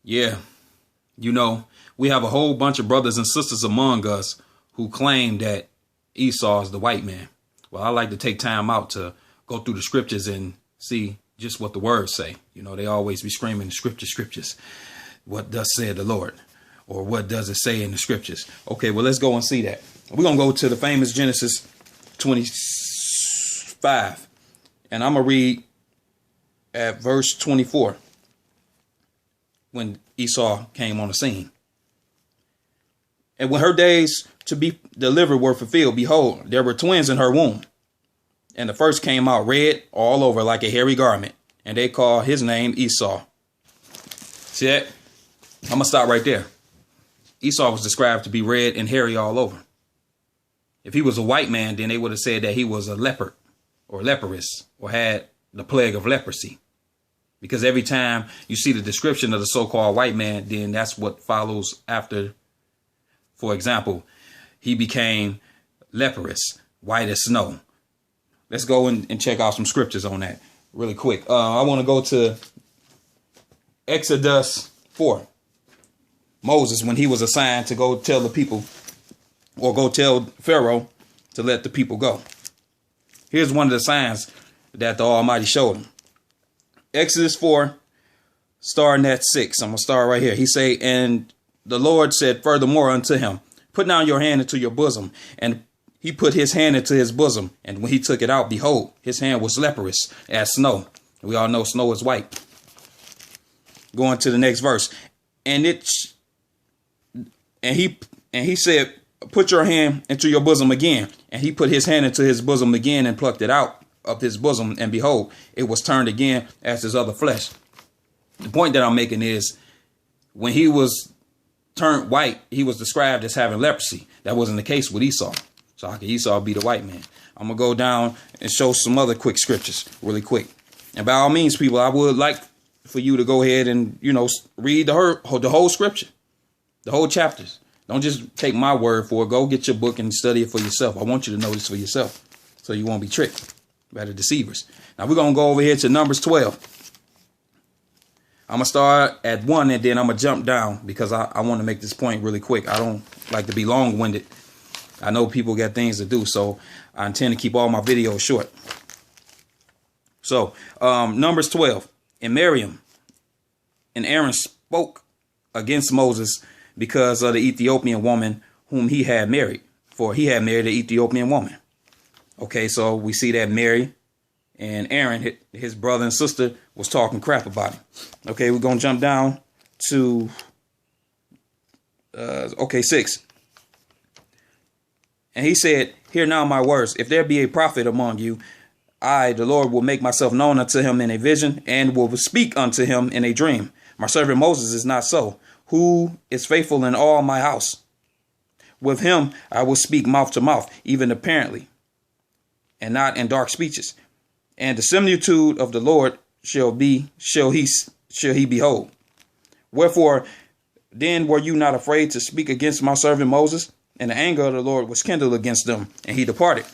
Yeah, you know, we have a whole bunch of brothers and sisters among us who claim that Esau is the white man. Well, I like to take time out to go through the scriptures and see just what the words say. You know, they always be screaming scriptures. What thus said the Lord? Or what does it say in the scriptures? Okay, well, let's go and see that. We're going to go to the famous Genesis 25. And I'm going to read at verse 24. When Esau came on the scene. And when her days to be delivered were fulfilled, behold, there were twins in her womb. And the first came out red all over like a hairy garment. And they called his name Esau. See that? I'm going to stop right there. Esau was described to be red and hairy all over. If he was a white man, then they would have said that he was a leopard or leprous or had the plague of leprosy. Because every time you see the description of the so-called white man, then that's what follows after. For example, he became leprous, white as snow. Let's go and check out some scriptures on that really quick. I want to go to Exodus 4. Moses, when he was assigned to go tell the people or go tell Pharaoh to let the people go. Here's one of the signs that the Almighty showed him. Exodus 4, starting at 6. I'm going to start right here. He say, and the Lord said furthermore unto him, put down your hand into your bosom. And he put his hand into his bosom. And when he took it out, behold, his hand was leprous as snow. We all know snow is white. Going to the next verse. And he said, put your hand into your bosom again. And he put his hand into his bosom again and plucked it out of his bosom, and behold, it was turned again as his other flesh. The point that I'm making is when he was turned white, he was described as having leprosy. That wasn't the case with Esau. So how could Esau be the white man? I'm going to go down and show some other quick scriptures really quick. And by all means, people, I would like for you to go ahead and, you know, read the whole scripture, the whole chapters. Don't just take my word for it. Go get your book and study it for yourself. I want you to know this for yourself so you won't be tricked by the deceivers. Now we're going to go over here to Numbers 12. I'm going to start at 1 and then I'm going to jump down because I want to make this point really quick. I don't like to be long-winded. I know people got things to do, so I intend to keep all my videos short. So, Numbers 12. And Miriam and Aaron spoke against Moses because of the Ethiopian woman whom he had married. For he had married an Ethiopian woman. Okay, so we see that Mary and Aaron, his brother and sister, was talking crap about him. Okay, we're going to jump down to, 6. And he said, hear now my words. If there be a prophet among you, I, the Lord, will make myself known unto him in a vision and will speak unto him in a dream. My servant Moses is not so, who is faithful in all my house. With him I will speak mouth to mouth, even apparently, and not in dark speeches. And the similitude of the Lord shall he behold. Wherefore then were you not afraid to speak against my servant Moses? And the anger of the Lord was kindled against them, and he departed.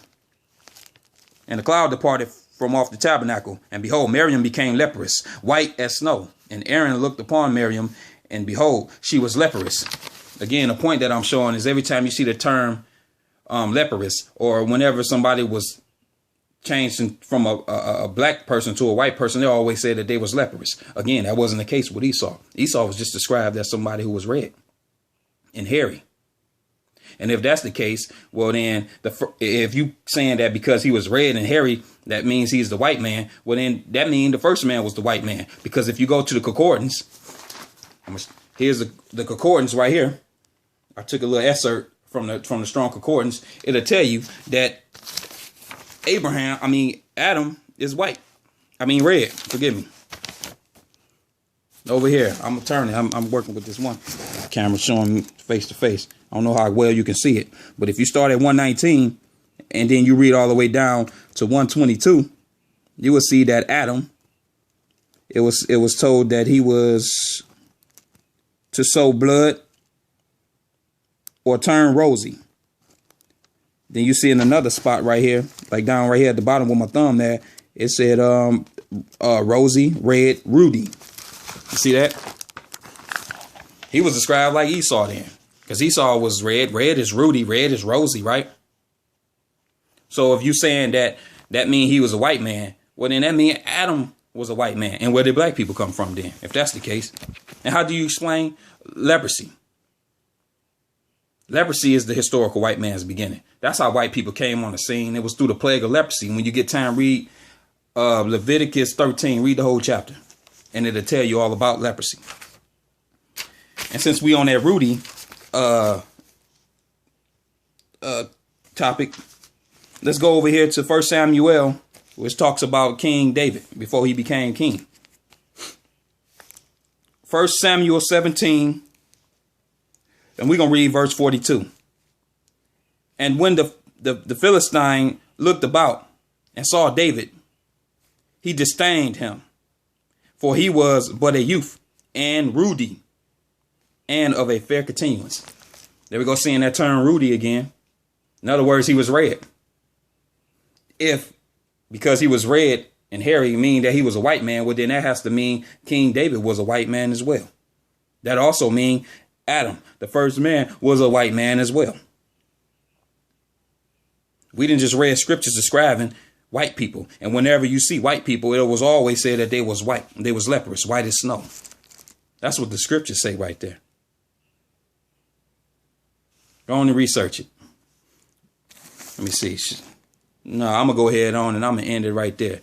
And the cloud departed from off the tabernacle, and behold, Miriam became leprous, white as snow. And Aaron looked upon Miriam, and behold, she was leprous. Again, the point that I'm showing is every time you see the term leprous, or whenever somebody was changed from a black person to a white person, they always say that they was leprous. Again, that wasn't the case with Esau. Esau was just described as somebody who was red and hairy. And if that's the case, well, then if you saying that because he was red and hairy, that means he's the white man. Well, then that means the first man was the white man. Because if you go to the concordance, here's the concordance right here. I took a little excerpt from the Strong Concordance. It'll tell you that Adam is white. Red. Forgive me. Over here, I'm turning. I'm working with this one camera showing me face to face. I don't know how well you can see it, but if you start at 119 and then you read all the way down to 122, you will see that Adam, it was told that he was to sow blood or turn rosy. Then you see in another spot right here, like down right here at the bottom with my thumb there, it said rosy, red, ruddy. You see that? He was described like Esau then, because Esau was red. Red is Rudy. Red is Rosie, right? So if you saying that mean he was a white man, well, then that mean Adam was a white man. And where did black people come from then, if that's the case? And how do you explain leprosy? Leprosy is the historical white man's beginning. That's how white people came on the scene. It was through the plague of leprosy. When you get time, read Leviticus 13. Read the whole chapter, and it'll tell you all about leprosy. And since we on that Rudy topic, let's go over here to 1 Samuel, which talks about King David before he became king. 1 Samuel 17, and we're going to read verse 42. And when the Philistine looked about and saw David, he disdained him, for he was but a youth and ruddy and of a fair continuance. There we go, seeing that term ruddy again. In other words, he was red. If because he was red and hairy mean that he was a white man, well, then that has to mean King David was a white man as well. That also mean Adam, the first man, was a white man as well. We didn't just read scriptures describing white people. And whenever you see white people, it was always said that they was white. They was leprous, white as snow. That's what the scriptures say right there. Go on and research it. Let me see. No, I'm going to go ahead on and I'm going to end it right there.